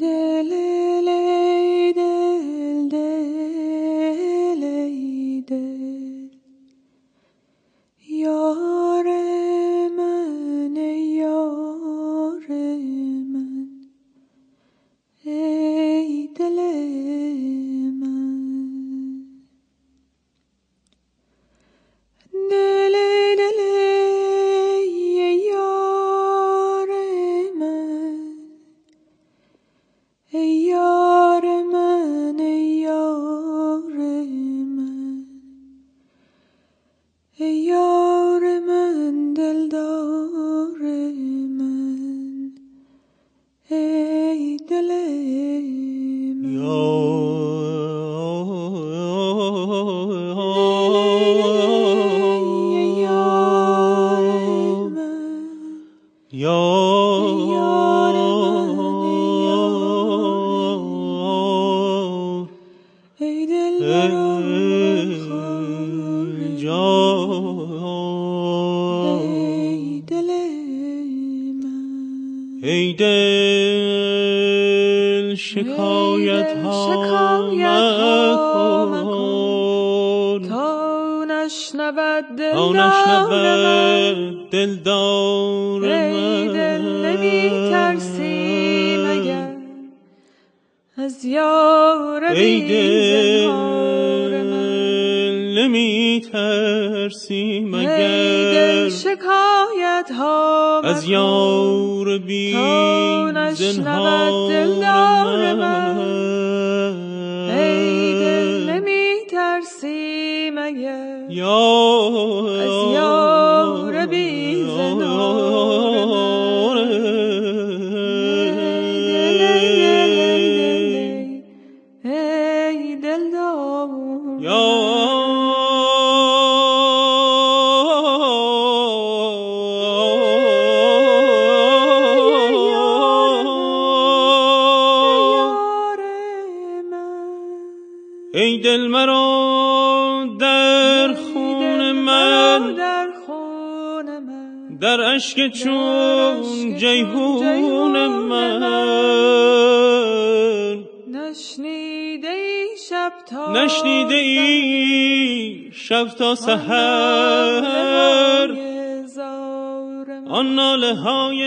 دل ای دل دل ای دل یار من ای یار من ای دل من دل دل ای یار من ای یار من ای یار من ای یار من دلدار من ای دل من ای دل شکایت ها مکن تا نشنود دلدار من ای دل نمی ترسی مگر از یار بی زنهار من نمی ترسی مگر ای دل شکایت ها از یار بی تا نشنود دلدار من ای دل نمی ترسی مگر از یار بی زنهار من ای دلدار ای دل مرا در خون من در اشک چون جیحون من نشنیده ای شب تا سحر آن آن ناله های